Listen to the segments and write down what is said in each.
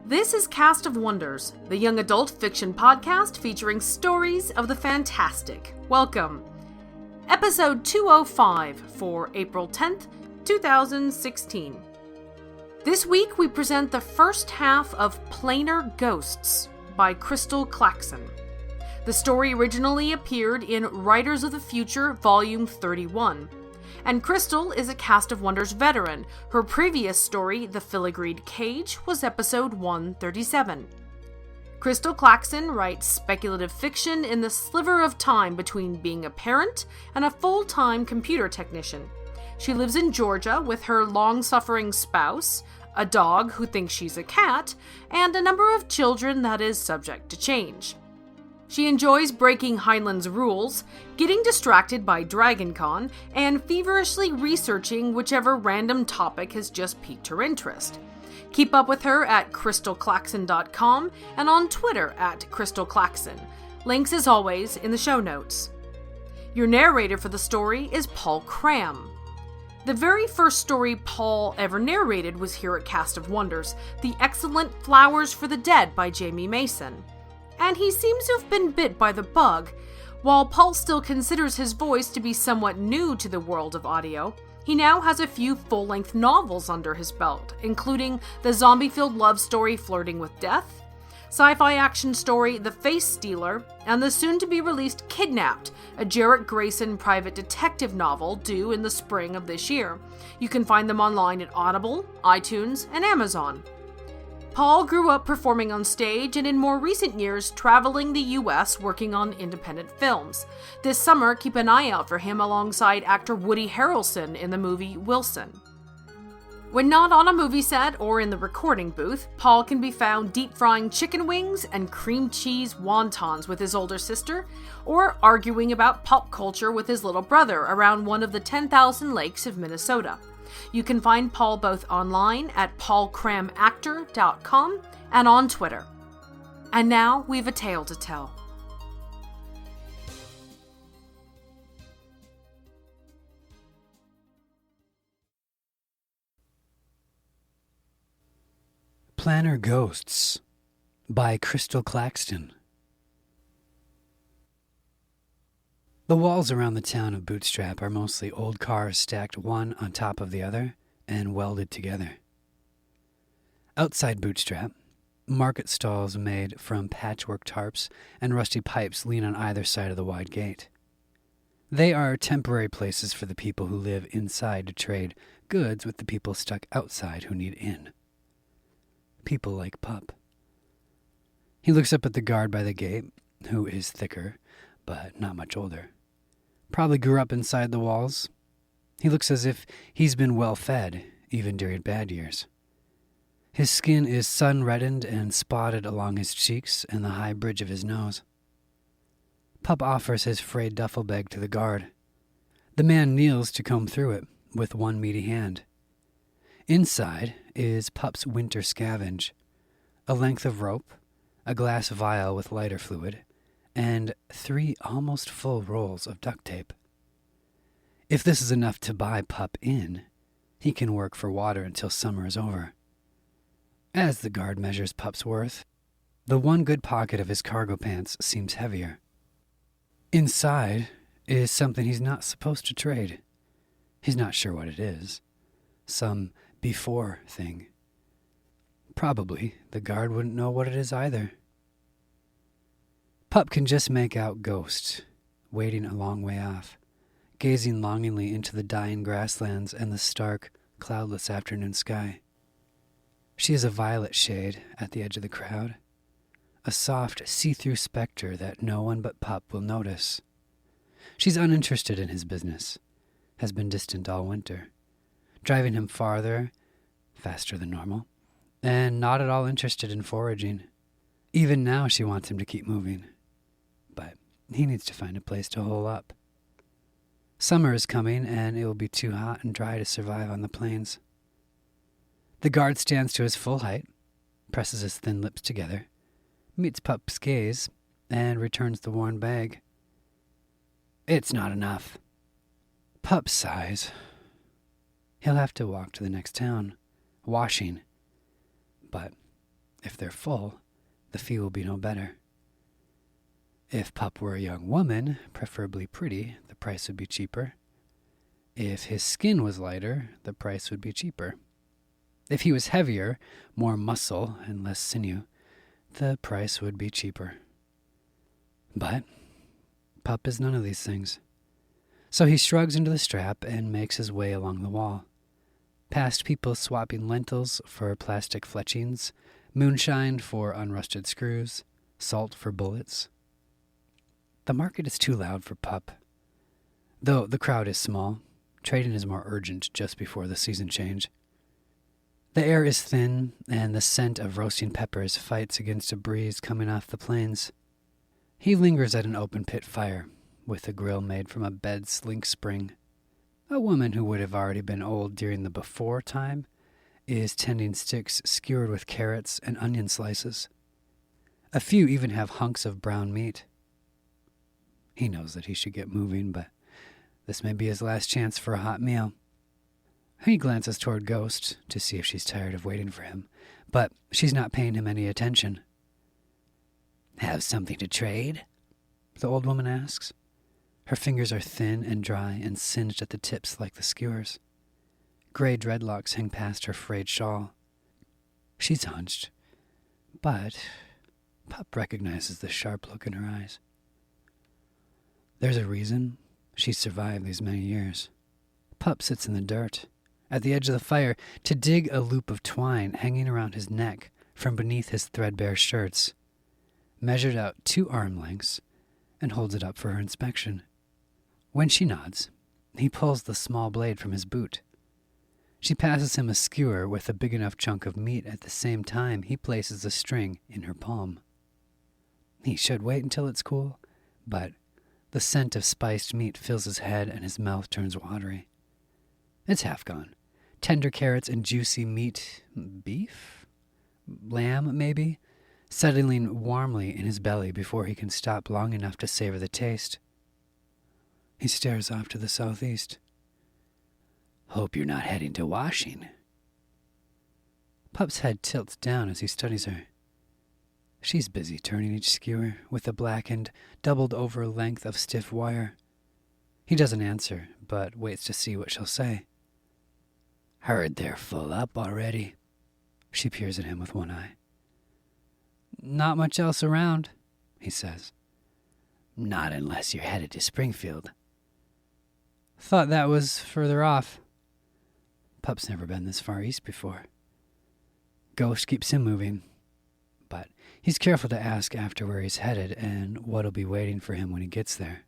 This is Cast of Wonders, the young adult fiction podcast featuring stories of the fantastic. Welcome. Episode 205 for April 10th, 2016. This week we present the first half of Planar Ghosts by Crystal Claxon. The story originally appeared in Writers of the Future, Volume 31. And Crystal is a Cast of Wonders veteran. Her previous story, The Filigreed Cage, was episode 137. Crystal Claxon writes speculative fiction in the sliver of time between being a parent and a full-time computer technician. She lives in Georgia with her long-suffering spouse, a dog who thinks she's a cat, and a number of children that is subject to change. She enjoys breaking Heinlein's rules, getting distracted by DragonCon, and feverishly researching whichever random topic has just piqued her interest. Keep up with her at crystalclaxon.com and on Twitter at crystalclaxon. Links, as always, in the show notes. Your narrator for the story is Paul Cram. The very first story Paul ever narrated was here at Cast of Wonders, the excellent Flowers for the Dead by Jamie Mason. And he seems to have been bit by the bug. While Paul still considers his voice to be somewhat new to the world of audio, he now has a few full-length novels under his belt, including the zombie-filled love story Flirting with Death, sci-fi action story The Face Stealer, and the soon-to-be-released Kidnapped, a Jarrett Grayson private detective novel due in the spring of this year. You can find them online at Audible, iTunes, and Amazon. Paul grew up performing on stage and in more recent years traveling the US working on independent films. This summer, keep an eye out for him alongside actor Woody Harrelson in the movie Wilson. When not on a movie set or in the recording booth, Paul can be found deep frying chicken wings and cream cheese wontons with his older sister, or arguing about pop culture with his little brother around one of the 10,000 lakes of Minnesota. You can find Paul both online at paulcramactor.com and on Twitter. And now we've a tale to tell. Planar Ghosts by Crystal Claxton. The walls around the town of Bootstrap are mostly old cars stacked one on top of the other and welded together. Outside Bootstrap, market stalls made from patchwork tarps and rusty pipes lean on either side of the wide gate. They are temporary places for the people who live inside to trade goods with the people stuck outside who need in. People like Pup. He looks up at the guard by the gate, who is thicker, but not much older. Probably grew up inside the walls. He looks as if he's been well fed, even during bad years. His skin is sun-reddened and spotted along his cheeks and the high bridge of his nose. Pup offers his frayed duffel bag to the guard. The man kneels to comb through it with one meaty hand. Inside is Pup's winter scavenge, a length of rope, a glass vial with lighter fluid, and 3 almost full rolls of duct tape. If this is enough to buy Pup in, he can work for water until summer is over. As the guard measures Pup's worth, the one good pocket of his cargo pants seems heavier. Inside is something he's not supposed to trade. He's not sure what it is. Some before thing. Probably the guard wouldn't know what it is either. Pup can just make out Ghost, waiting a long way off, gazing longingly into the dying grasslands and the stark, cloudless afternoon sky. She is a violet shade at the edge of the crowd, a soft, see-through specter that no one but Pup will notice. She's uninterested in his business, has been distant all winter, driving him farther, faster than normal, and not at all interested in foraging. Even now she wants him to keep moving. But he needs to find a place to hole up. Summer is coming, and it will be too hot and dry to survive on the plains. The guard stands to his full height, presses his thin lips together, meets Pup's gaze, and returns the worn bag. It's not enough. Pup sighs. He'll have to walk to the next town, washing. But If they're full, the fee will be no better. If Pup were a young woman, preferably pretty, the price would be cheaper. If his skin was lighter, the price would be cheaper. If he was heavier, more muscle and less sinew, the price would be cheaper. But Pup is none of these things. So he shrugs into the strap and makes his way along the wall, past people swapping lentils for plastic fletchings, moonshine for unrusted screws, salt for bullets. The market is too loud for Pup. Though the crowd is small, trading is more urgent just before the season change. The air is thin, and the scent of roasting peppers fights against a breeze coming off the plains. He lingers at an open pit fire, with a grill made from a bed slink spring. A woman who would have already been old during the before time is tending sticks skewered with carrots and onion slices. A few even have hunks of brown meat. He knows that he should get moving, but this may be his last chance for a hot meal. He glances toward Ghost to see if she's tired of waiting for him, but she's not paying him any attention. "Have something to trade?" the old woman asks. Her fingers are thin and dry and singed at the tips like the skewers. Gray dreadlocks hang past her frayed shawl. She's hunched, but Pup recognizes the sharp look in her eyes. There's a reason she's survived these many years. Pup sits in the dirt, at the edge of the fire, to dig a loop of twine hanging around his neck from beneath his threadbare shirts, measured out 2 arm lengths, and holds it up for her inspection. When she nods, he pulls the small blade from his boot. She passes him a skewer with a big enough chunk of meat at the same time he places a string in her palm. He should wait until it's cool, but the scent of spiced meat fills his head and his mouth turns watery. It's half gone. Tender carrots and juicy meat, beef? Lamb, maybe? Settling warmly in his belly before he can stop long enough to savor the taste. He stares off to the southeast. "Hope you're not heading to washing." Pup's head tilts down as he studies her. She's busy turning each skewer with a blackened, doubled-over length of stiff wire. He doesn't answer, but waits to see what she'll say. "Heard they're full up already." She peers at him with one eye. "Not much else around," he says. "Not unless you're headed to Springfield." "Thought that was further off." Pup's never been this far east before. Ghost keeps him moving, but he's careful to ask after where he's headed and what'll be waiting for him when he gets there.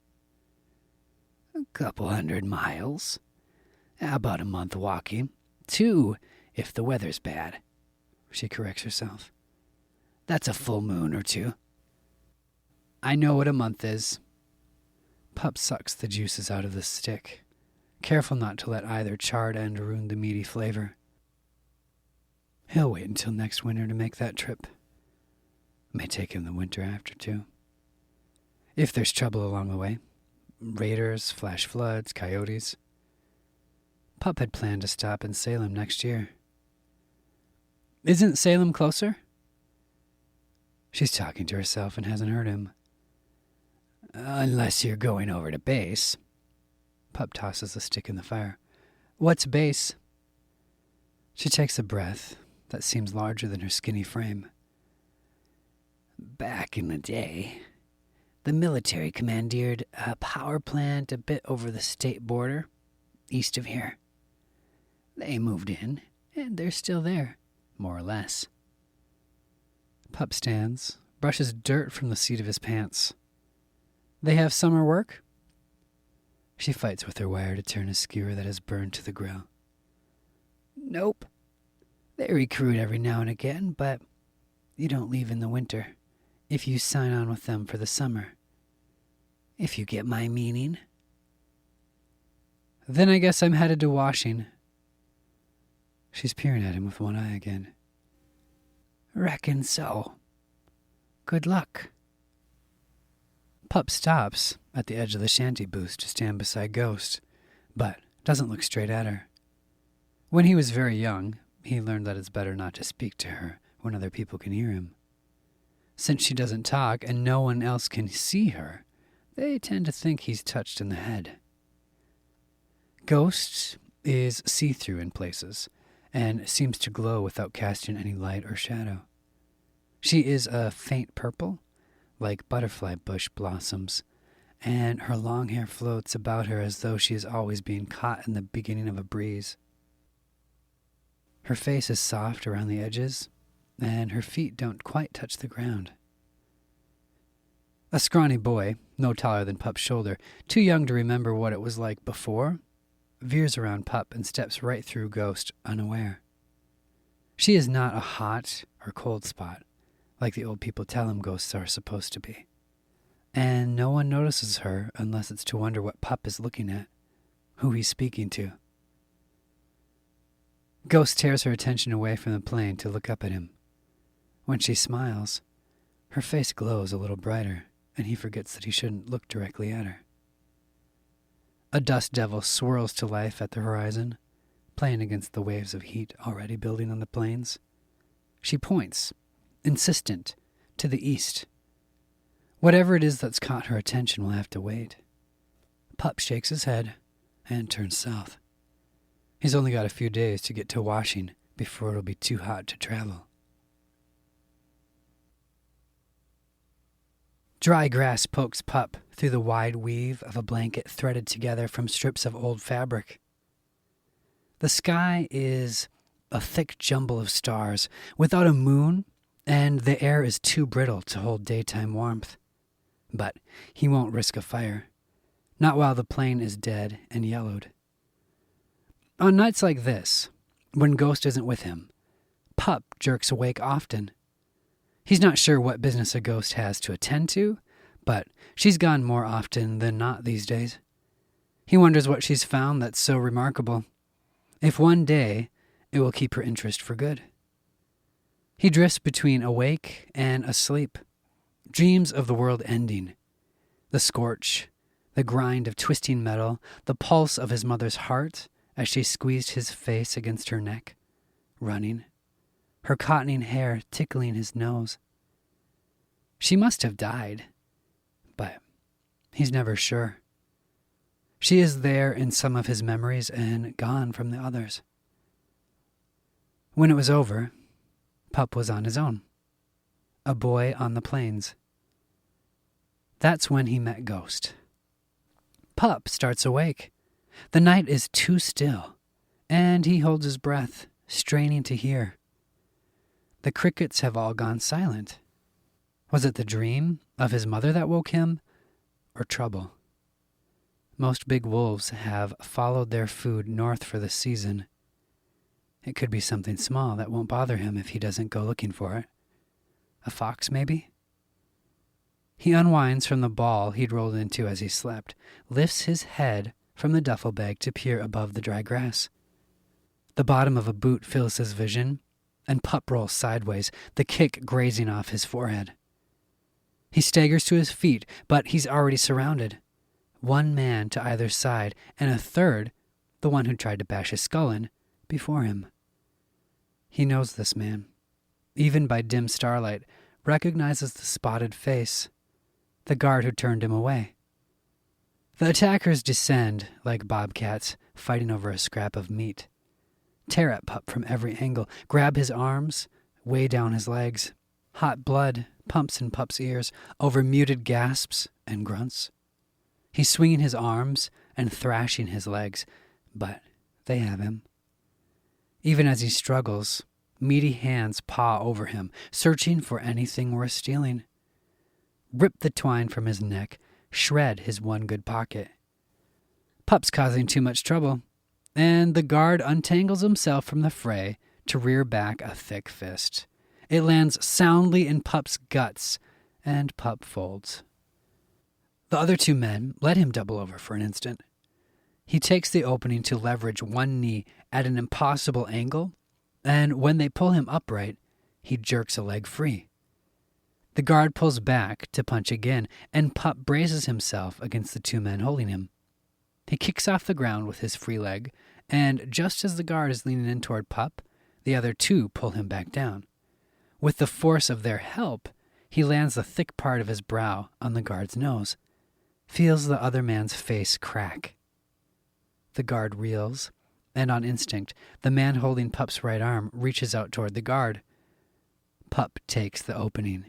"A couple 100 miles. About a month walking. 2 if the weather's bad." She corrects herself. "That's a full moon or 2. "I know what a month is." Pup sucks the juices out of the stick, careful not to let either charred end ruin the meaty flavor. He'll wait until next winter to make that trip. May take him the winter after, too. If there's trouble along the way, raiders, flash floods, coyotes. Pup had planned to stop in Salem next year. "Isn't Salem closer?" She's talking to herself and hasn't heard him. "Unless you're going over to base." Pup tosses the stick in the fire. "What's base?" She takes a breath that seems larger than her skinny frame. "Back in the day, the military commandeered a power plant a bit over the state border, east of here. They moved in, and they're still there, more or less." Pup stands, brushes dirt from the seat of his pants. "They have summer work?" She fights with her wire to turn a skewer that has burned to the grill. "Nope. They recruit every now and again, but you don't leave in the winter if you sign on with them for the summer. If you get my meaning." "Then I guess I'm headed to washing." She's peering at him with one eye again. "Reckon so. Good luck." Pup stops at the edge of the shanty booth to stand beside Ghost, but doesn't look straight at her. When he was very young, he learned that it's better not to speak to her when other people can hear him. Since she doesn't talk and no one else can see her, they tend to think he's touched in the head. Ghost is see-through in places and seems to glow without casting any light or shadow. She is a faint purple, like butterfly bush blossoms, and her long hair floats about her as though she is always being caught in the beginning of a breeze. Her face is soft around the edges, and her feet don't quite touch the ground. A scrawny boy, no taller than Pup's shoulder, too young to remember what it was like before, veers around Pup and steps right through Ghost unaware. She is not a hot or cold spot, like the old people tell him ghosts are supposed to be. And no one notices her unless it's to wonder what Pup is looking at, who he's speaking to. Ghost tears her attention away from the plane to look up at him. When she smiles, her face glows a little brighter, and he forgets that he shouldn't look directly at her. A dust devil swirls to life at the horizon, playing against the waves of heat already building on the plains. She points, insistent, to the east. Whatever it is that's caught her attention will have to wait. Pup shakes his head and turns south. He's only got a few days to get to washing before it'll be too hot to travel. Dry grass pokes Pup through the wide weave of a blanket threaded together from strips of old fabric. The sky is a thick jumble of stars without a moon, and the air is too brittle to hold daytime warmth. But he won't risk a fire, not while the plane is dead and yellowed. On nights like this, when Ghost isn't with him, Pup jerks awake often. He's not sure what business a ghost has to attend to, but she's gone more often than not these days. He wonders what she's found that's so remarkable, if one day it will keep her interest for good. He drifts between awake and asleep, dreams of the world ending, the scorch, the grind of twisting metal, the pulse of his mother's heart as she squeezed his face against her neck, running, her cottoning hair tickling his nose. She must have died, but he's never sure. She is there in some of his memories and gone from the others. When it was over, Pup was on his own, a boy on the plains. That's when he met Ghost. Pup starts awake. The night is too still, and he holds his breath, straining to hear. The crickets have all gone silent. Was it the dream of his mother that woke him, or trouble? Most big wolves have followed their food north for the season. It could be something small that won't bother him if he doesn't go looking for it. A fox, maybe? He unwinds from the ball he'd rolled into as he slept, lifts his head from the duffel bag to peer above the dry grass. The bottom of a boot fills his vision, and Pup rolls sideways, the kick grazing off his forehead. He staggers to his feet, but he's already surrounded. One man to either side, and a third, the one who tried to bash his skull in, before him. He knows this man, even by dim starlight, recognizes the spotted face, the guard who turned him away. The attackers descend like bobcats fighting over a scrap of meat, tear at Pup from every angle, grab his arms, weigh down his legs. Hot blood pumps in Pup's ears over muted gasps and grunts. He's swinging his arms and thrashing his legs, but they have him. Even as he struggles, meaty hands paw over him, searching for anything worth stealing. Rip the twine from his neck, shred his one good pocket. Pup's causing too much trouble, and the guard untangles himself from the fray to rear back a thick fist. It lands soundly in Pup's guts, and Pup folds. The other two men let him double over for an instant. He takes the opening to leverage one knee at an impossible angle, and when they pull him upright, he jerks a leg free. The guard pulls back to punch again, and Pup braces himself against the two men holding him. He kicks off the ground with his free leg, and just as the guard is leaning in toward Pup, the other two pull him back down. With the force of their help, he lands the thick part of his brow on the guard's nose, feels the other man's face crack. The guard reels, and on instinct, the man holding Pup's right arm reaches out toward the guard. Pup takes the opening,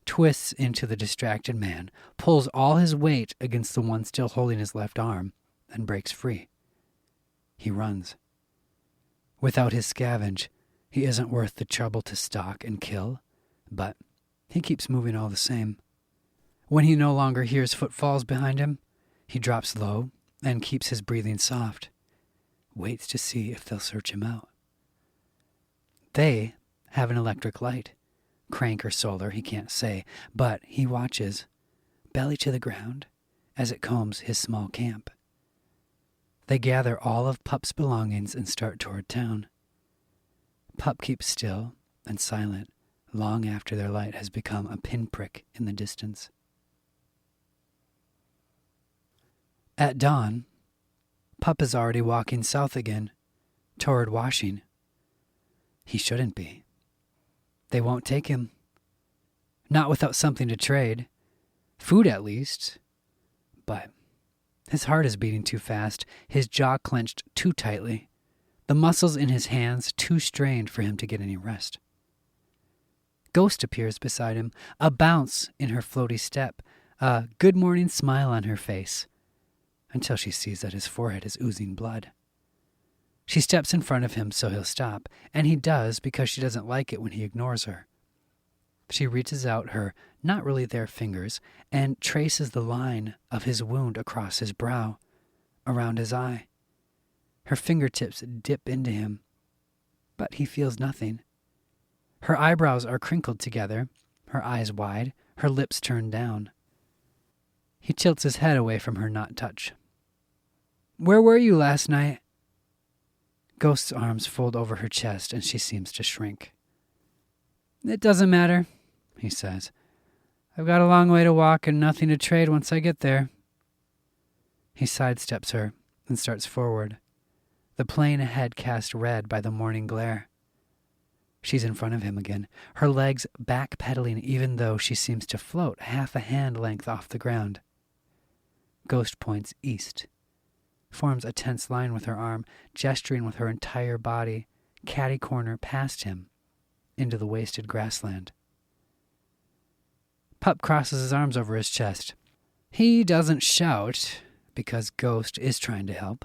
twists into the distracted man, pulls all his weight against the one still holding his left arm, and breaks free. He runs. Without his scavenge, he isn't worth the trouble to stalk and kill, but he keeps moving all the same. When he no longer hears footfalls behind him, he drops low and keeps his breathing soft, waits to see if they'll search him out. They have an electric light, crank or solar, he can't say, but he watches, belly to the ground, as it combs his small camp. They gather all of Pup's belongings and start toward town. Pup keeps still and silent long after their light has become a pinprick in the distance. At dawn, Pup is already walking south again, toward Washing. He shouldn't be. They won't take him. Not without something to trade. Food, at least. But his heart is beating too fast, his jaw clenched too tightly, the muscles in his hands too strained for him to get any rest. Ghost appears beside him, a bounce in her floaty step, a good morning smile on her face, until she sees that his forehead is oozing blood. She steps in front of him so he'll stop, and he does because she doesn't like it when he ignores her. She reaches out her not really there fingers and traces the line of his wound across his brow, around his eye. Her fingertips dip into him, but he feels nothing. Her eyebrows are crinkled together, her eyes wide, her lips turned down. He tilts his head away from her not touch. "Where were you last night?" Ghost's arms fold over her chest and she seems to shrink. "It doesn't matter," he says. "I've got a long way to walk and nothing to trade once I get there." He sidesteps her and starts forward, the plain ahead cast red by the morning glare. She's in front of him again, her legs back-pedaling even though she seems to float half a hand length off the ground. Ghost points east, forms a tense line with her arm, gesturing with her entire body, catty-corner past him, into the wasted grassland. Pup crosses his arms over his chest. He doesn't shout, because Ghost is trying to help.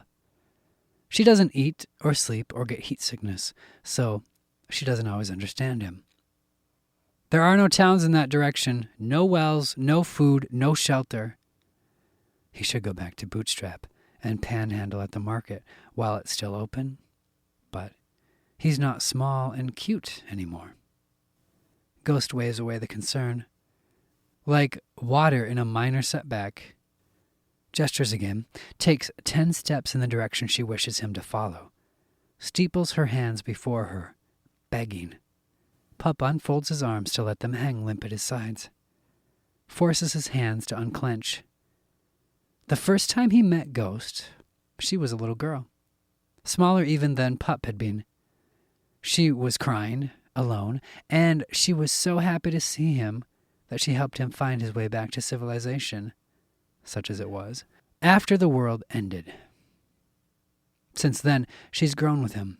She doesn't eat or sleep or get heat sickness, so she doesn't always understand him. There are no towns in that direction, no wells, no food, no shelter. He should go back to Bootstrap and panhandle at the market while it's still open, but he's not small and cute anymore. Ghost waves away the concern. Like water in a minor setback, gestures again, takes 10 steps in the direction she wishes him to follow, steeples her hands before her, begging. Pup unfolds his arms to let them hang limp at his sides, forces his hands to unclench. The first time he met Ghost, she was a little girl, smaller even than Pup had been. She was crying, alone, and she was so happy to see him that she helped him find his way back to civilization, such as it was, after the world ended. Since then, she's grown with him,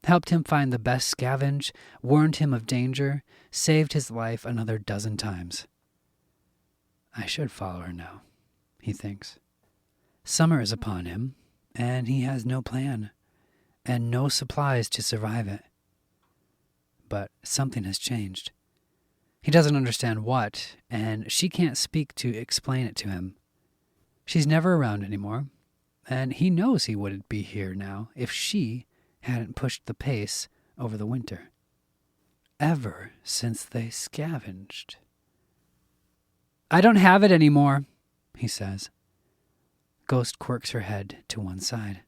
helped him find the best scavenge, warned him of danger, saved his life another dozen times. I should follow her now, he thinks. Summer is upon him, and he has no plan, and no supplies to survive it. But something has changed. He doesn't understand what, and she can't speak to explain it to him. She's never around anymore, and he knows he wouldn't be here now if she hadn't pushed the pace over the winter. Ever since they scavenged. "I don't have it anymore," he says. Ghost quirks her head to one side.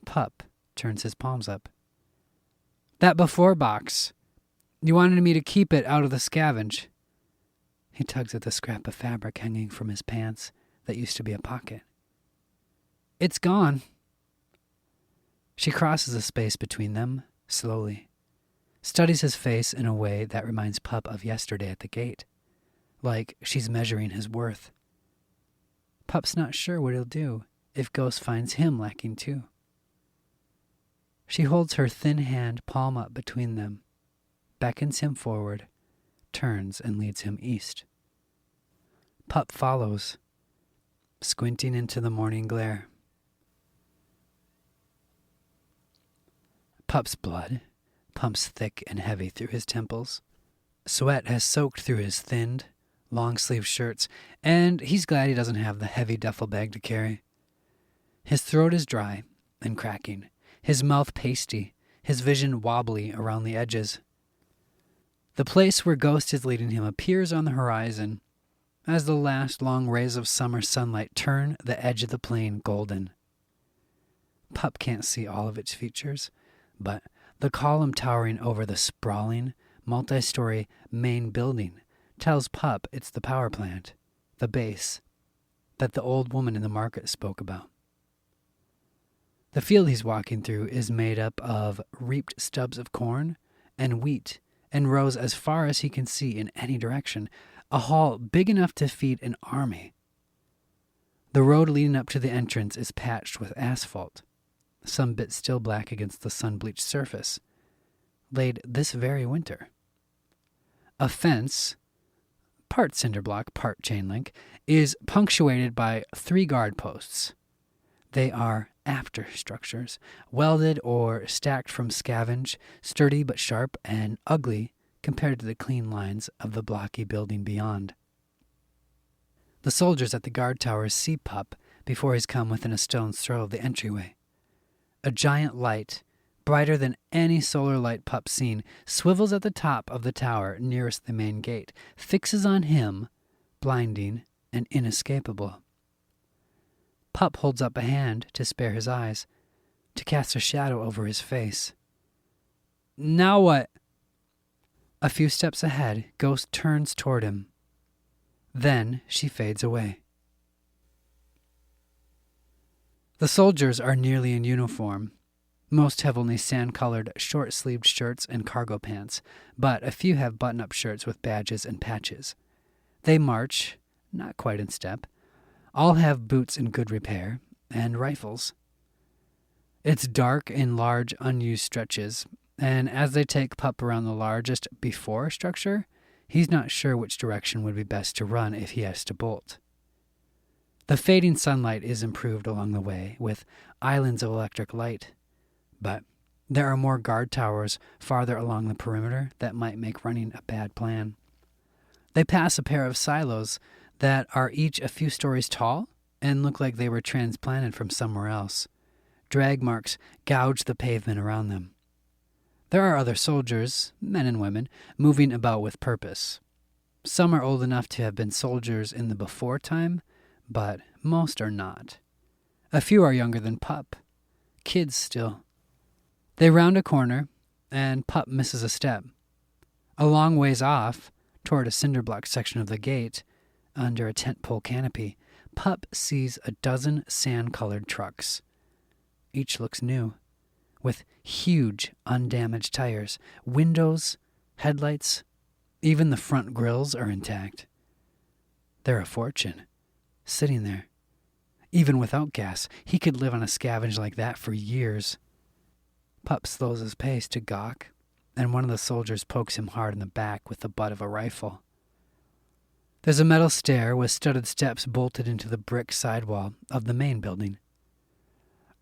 Pup turns his palms up. "That before box. You wanted me to keep it out of the scavenge." He tugs at the scrap of fabric hanging from his pants that used to be a pocket. "It's gone." She crosses the space between them, slowly. studies his face in a way that reminds Pup of yesterday at the gate, like she's measuring his worth. Pup's not sure what he'll do if Ghost finds him lacking too. She holds her thin hand palm up between them, beckons him forward, turns and leads him east. Pup follows, squinting into the morning glare. Pup's blood pumps thick and heavy through his temples. Sweat has soaked through his thinned, long-sleeved shirts, and he's glad he doesn't have the heavy duffel bag to carry. His throat is dry and cracking, his mouth pasty, his vision wobbly around the edges. The place where Ghost is leading him appears on the horizon as the last long rays of summer sunlight turn the edge of the plain golden. Pup can't see all of its features, but the column towering over the sprawling, multi-story main building tells Pup it's the power plant, the base, that the old woman in the market spoke about. The field he's walking through is made up of reaped stubs of corn and wheat and rows as far as he can see in any direction, a hall big enough to feed an army. The road leading up to the entrance is patched with asphalt, some bits still black against the sun-bleached surface, laid this very winter. A fence, part cinder block, part chain link, is punctuated by 3 guard posts. They are after structures, welded or stacked from scavenge, sturdy but sharp and ugly compared to the clean lines of the blocky building beyond. The soldiers at the guard towers see Pup before he's come within a stone's throw of the entryway. A giant light, brighter than any solar light Pup's seen, swivels at the top of the tower nearest the main gate, fixes on him, blinding and inescapable. Pup holds up a hand to spare his eyes, to cast a shadow over his face. Now what? A few steps ahead, Ghost turns toward him. Then she fades away. The soldiers are nearly in uniform. Most have only sand-colored, short-sleeved shirts and cargo pants, but a few have button-up shirts with badges and patches. They march, not quite in step. All have boots in good repair, and rifles. It's dark in large, unused stretches, and as they take Pup around the largest before structure, he's not sure which direction would be best to run if he has to bolt. The fading sunlight is improved along the way, with islands of electric light, but there are more guard towers farther along the perimeter that might make running a bad plan. They pass a pair of silos that are each a few stories tall and look like they were transplanted from somewhere else. Drag marks gouge the pavement around them. There are other soldiers, men and women, moving about with purpose. Some are old enough to have been soldiers in the before time, but most are not. A few are younger than Pup, kids still. They round a corner, and Pup misses a step. A long ways off, toward a cinder block section of the gate, under a tent pole canopy, Pup sees a dozen sand-colored trucks. Each looks new, with huge, undamaged tires, windows, headlights, even the front grills are intact. They're a fortune, sitting there. Even without gas, he could live on a scavenge like that for years. Pup slows his pace to gawk, and one of the soldiers pokes him hard in the back with the butt of a rifle. There's a metal stair with studded steps bolted into the brick sidewall of the main building.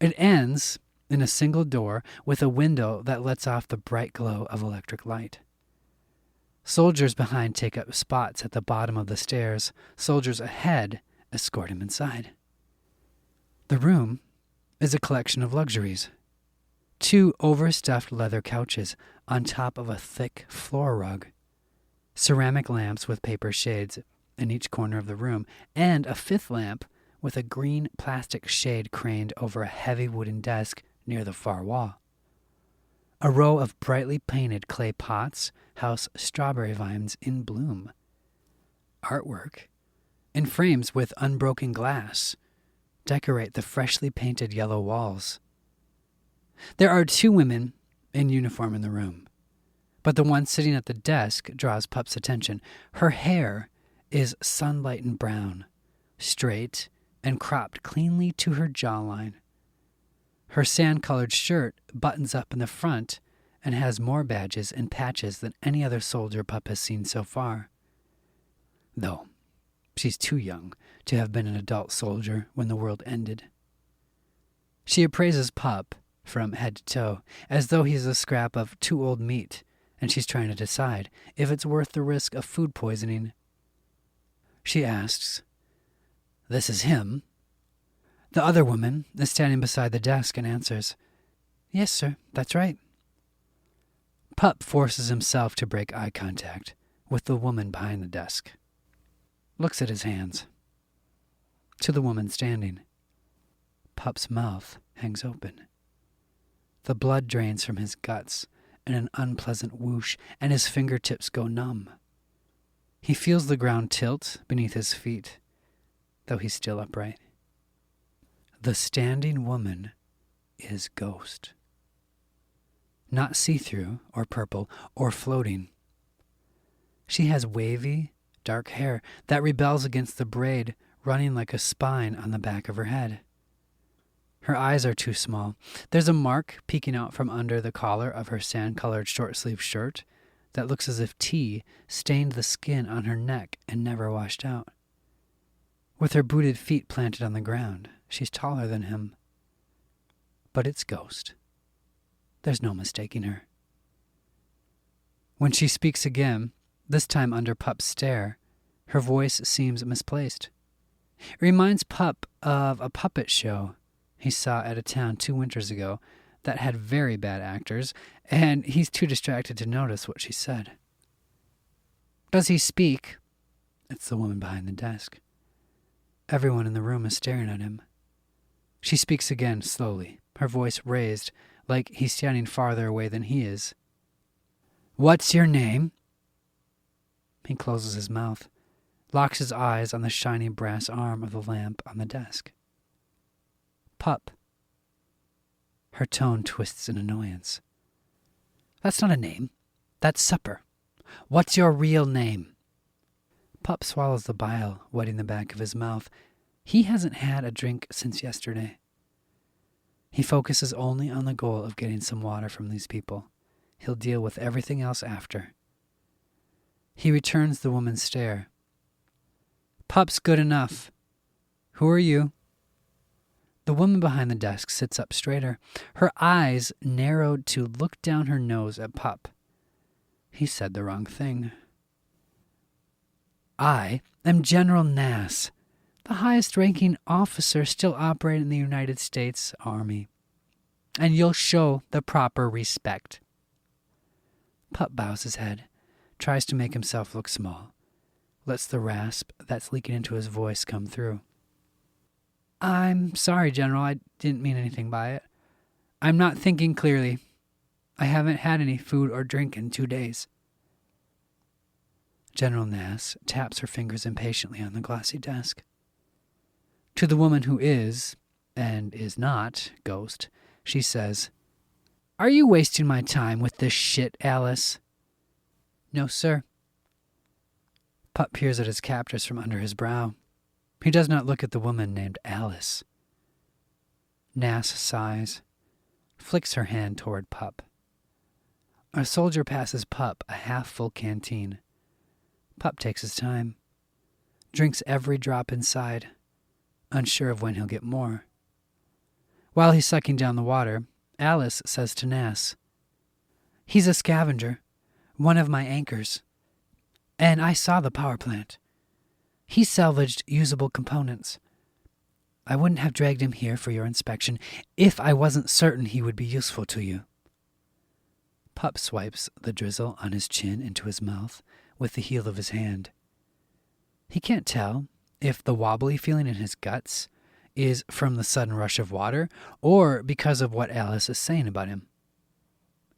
It ends in a single door with a window that lets off the bright glow of electric light. Soldiers behind take up spots at the bottom of the stairs. Soldiers ahead escort him inside. The room is a collection of luxuries. 2 overstuffed leather couches on top of a thick floor rug. Ceramic lamps with paper shades in each corner of the room, and a 5th lamp with a green plastic shade craned over a heavy wooden desk near the far wall. A row of brightly painted clay pots house strawberry vines in bloom. Artwork, in frames with unbroken glass, decorate the freshly painted yellow walls. There are 2 women in uniform in the room. But the one sitting at the desk draws Pup's attention. Her hair is sunlight and brown, straight and cropped cleanly to her jawline. Her sand-colored shirt buttons up in the front and has more badges and patches than any other soldier Pup has seen so far. Though she's too young to have been an adult soldier when the world ended. She appraises Pup from head to toe, as though he's a scrap of too old meat, and she's trying to decide if it's worth the risk of food poisoning. She asks, "This is him?" The other woman is standing beside the desk and answers, "Yes, sir, that's right." Pup forces himself to break eye contact with the woman behind the desk. Looks at his hands. To the woman standing. Pup's mouth hangs open. The blood drains from his guts in an unpleasant whoosh, and his fingertips go numb. He feels the ground tilt beneath his feet, though he's still upright. The standing woman is Ghost. Not see-through or purple or floating. She has wavy, dark hair that rebels against the braid running like a spine on the back of her head. Her eyes are too small. There's a mark peeking out from under the collar of her sand-colored short-sleeved shirt that looks as if tea stained the skin on her neck and never washed out. With her booted feet planted on the ground, she's taller than him. But it's Ghost. There's no mistaking her. When she speaks again, this time under Pup's stare, her voice seems misplaced. It reminds Pup of a puppet show he saw at a town 2 winters ago that had very bad actors, and he's too distracted to notice what she said. "Does he speak?" It's the woman behind the desk. Everyone in the room is staring at him. She speaks again slowly, her voice raised, like he's standing farther away than he is. "What's your name?" He closes his mouth, locks his eyes on the shiny brass arm of the lamp on the desk. "Pup." Her tone twists in annoyance. "That's not a name. That's supper. What's your real name?" Pup swallows the bile, wetting the back of his mouth. He hasn't had a drink since yesterday. He focuses only on the goal of getting some water from these people. He'll deal with everything else after. He returns the woman's stare. "Pup's good enough. Who are you?" The woman behind the desk sits up straighter, her eyes narrowed to look down her nose at Pup. He said the wrong thing. "I am General Nass, the highest-ranking officer still operating in the United States Army, and you'll show the proper respect." Pup bows his head, tries to make himself look small, lets the rasp that's leaking into his voice come through. "I'm sorry, General, I didn't mean anything by it. I'm not thinking clearly. I haven't had any food or drink in 2 days. General Nass taps her fingers impatiently on the glossy desk. To the woman who is, and is not, Ghost, she says, "Are you wasting my time with this shit, Alice?" "No, sir." Pup peers at his captors from under his brow. He does not look at the woman named Alice. Nass sighs, flicks her hand toward Pup. A soldier passes Pup a half-full canteen. Pup takes his time, drinks every drop inside, unsure of when he'll get more. While he's sucking down the water, Alice says to Nass, "He's a scavenger, one of my anchors, and I saw the power plant. He salvaged usable components. I wouldn't have dragged him here for your inspection if I wasn't certain he would be useful to you." Pup swipes the drizzle on his chin into his mouth with the heel of his hand. He can't tell if the wobbly feeling in his guts is from the sudden rush of water or because of what Alice is saying about him.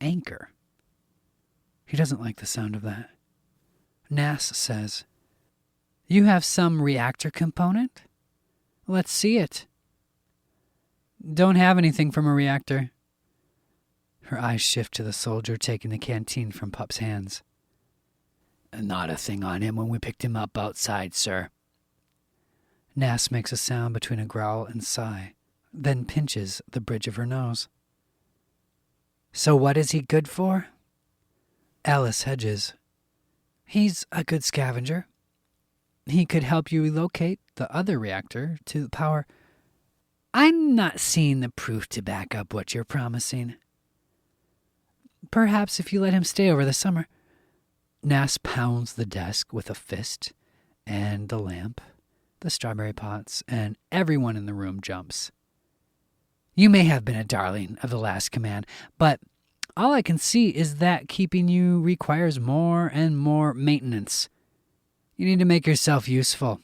Anchor. He doesn't like the sound of that. Nass says, "You have some reactor component? Let's see it." "Don't have anything from a reactor." Her eyes shift to the soldier taking the canteen from Pup's hands. Not a thing on him when we picked him up outside, sir. Nass makes a sound between a growl and sigh, then pinches the bridge of her nose. So what is he good for? Alice hedges. He's a good scavenger. He could help you relocate the other reactor to the power. I'm not seeing the proof to back up what you're promising. Perhaps if you let him stay over the summer. Nass pounds the desk with a fist, and the lamp, the strawberry pots, and everyone in the room jumps. You may have been a darling of the last command, but all I can see is that keeping you requires more and more maintenance. You need to make yourself useful.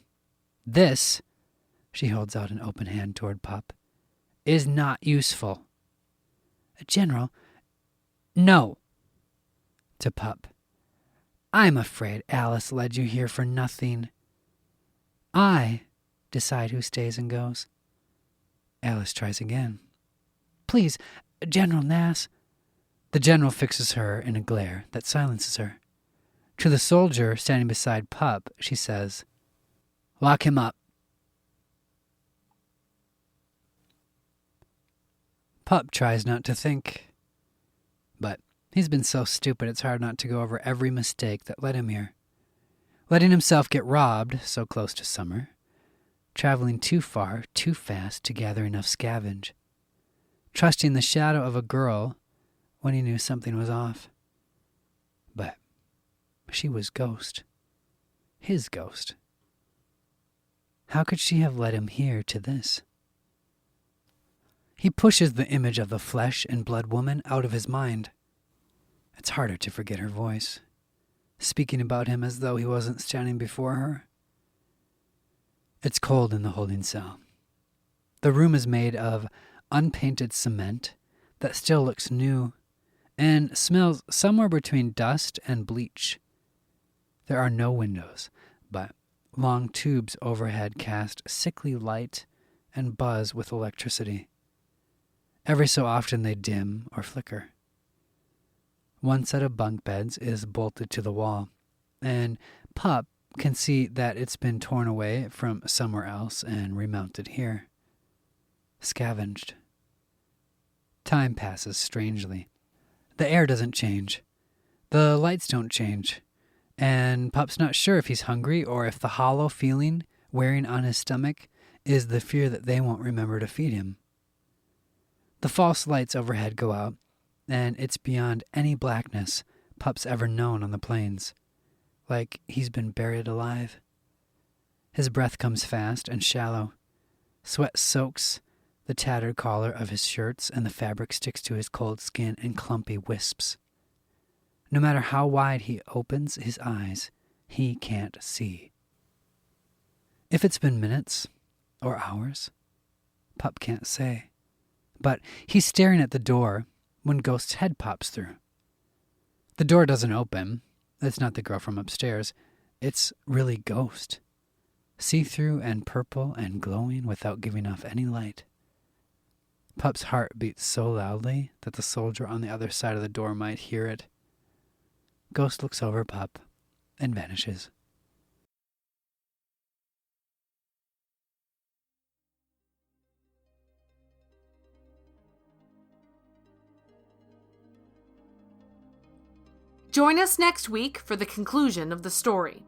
This, she holds out an open hand toward Pup, is not useful. General, no. To Pup. I'm afraid Alice led you here for nothing. I decide who stays and goes. Alice tries again. Please, General Nass. The general fixes her in a glare that silences her. To the soldier standing beside Pup, she says, Lock him up. Pup tries not to think. But he's been so stupid it's hard not to go over every mistake that led him here. Letting himself get robbed so close to summer. Traveling too far, too fast to gather enough scavenge. Trusting the shadow of a girl when he knew something was off. But she was Ghost. His ghost. How could she have led him here to this? He pushes the image of the flesh and blood woman out of his mind. It's harder to forget her voice, speaking about him as though he wasn't standing before her. It's cold in the holding cell. The room is made of unpainted cement that still looks new and smells somewhere between dust and bleach. There are no windows, but long tubes overhead cast sickly light and buzz with electricity. Every so often they dim or flicker. One set of bunk beds is bolted to the wall, and Pup can see that it's been torn away from somewhere else and remounted here. Scavenged. Time passes strangely. The air doesn't change. The lights don't change. And Pup's not sure if he's hungry or if the hollow feeling wearing on his stomach is the fear that they won't remember to feed him. The false lights overhead go out, and it's beyond any blackness Pup's ever known on the plains, like he's been buried alive. His breath comes fast and shallow. Sweat soaks the tattered collar of his shirts, and the fabric sticks to his cold skin in clumpy wisps. No matter how wide he opens his eyes, he can't see. If it's been minutes or hours, Pup can't say. But he's staring at the door when Ghost's head pops through. The door doesn't open. It's not the girl from upstairs. It's really Ghost. See-through and purple and glowing without giving off any light. Pup's heart beats so loudly that the soldier on the other side of the door might hear it. Ghost looks over Pup and vanishes. Join us next week for the conclusion of the story.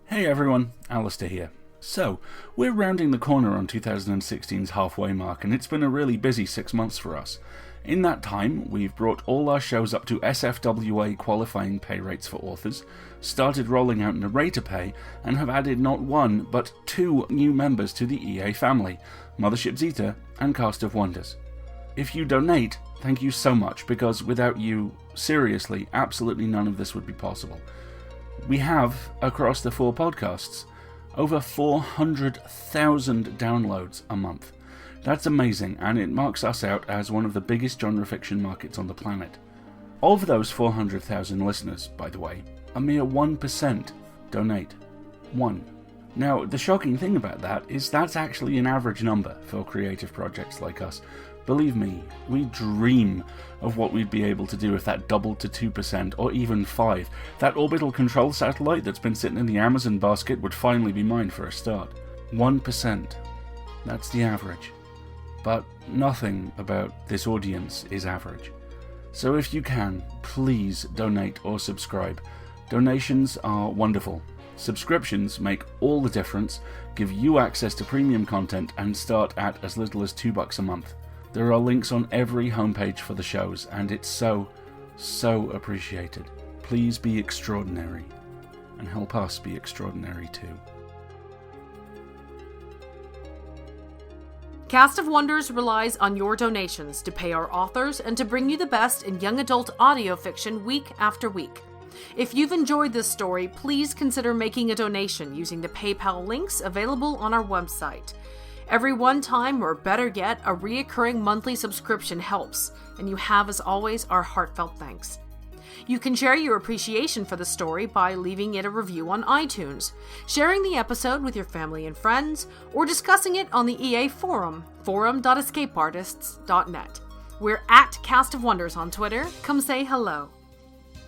Hey everyone, Alistair here. So, we're rounding the corner on 2016's halfway mark, and it's been a really busy 6 months for us. In that time, we've brought all our shows up to SFWA qualifying pay rates for authors, started rolling out narrator pay, and have added not one, but 2 new members to the EA family, Mothership Zeta and Cast of Wonders. If you donate, thank you so much, because without you, seriously, absolutely none of this would be possible. We have, across the 4 podcasts, over 400,000 downloads a month. That's amazing, and it marks us out as one of the biggest genre fiction markets on the planet. Of those 400,000 listeners, by the way, a mere 1% donate. 1. Now, the shocking thing about that is that's actually an average number for creative projects like us. Believe me, we dream of what we'd be able to do if that doubled to 2% or even 5%. That orbital control satellite that's been sitting in the Amazon basket would finally be mine for a start. 1%. That's the average. But nothing about this audience is average. So if you can, please donate or subscribe. Donations are wonderful. Subscriptions make all the difference, give you access to premium content, and start at as little as $2 a month. There are links on every homepage for the shows, and it's so appreciated. Please be extraordinary, and help us be extraordinary too. Cast of Wonders relies on your donations to pay our authors and to bring you the best in young adult audio fiction week after week. If you've enjoyed this story, please consider making a donation using the PayPal links available on our website. Every one-time, or better yet, a reoccurring monthly subscription helps, and you have, as always, our heartfelt thanks. You can share your appreciation for the story by leaving it a review on iTunes, sharing the episode with your family and friends, or discussing it on the EA forum, forum.escapeartists.net. We're at Cast of Wonders on Twitter. Come say hello.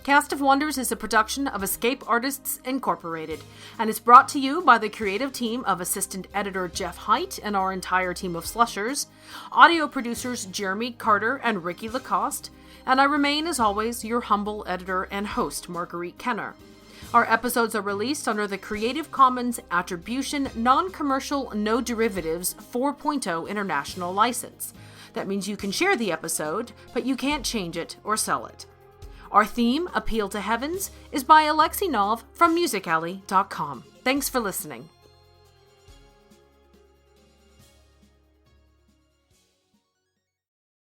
Cast of Wonders is a production of Escape Artists Incorporated, and is brought to you by the creative team of assistant editor Jeff Height and our entire team of slushers, audio producers Jeremy Carter and Ricky Lacoste, and I remain, as always, your humble editor and host, Marguerite Kenner. Our episodes are released under the Creative Commons Attribution Non-Commercial No Derivatives 4.0 International License. That means you can share the episode, but you can't change it or sell it. Our theme, Appeal to Heavens, is by Alexei Nov from musicalley.com. Thanks for listening.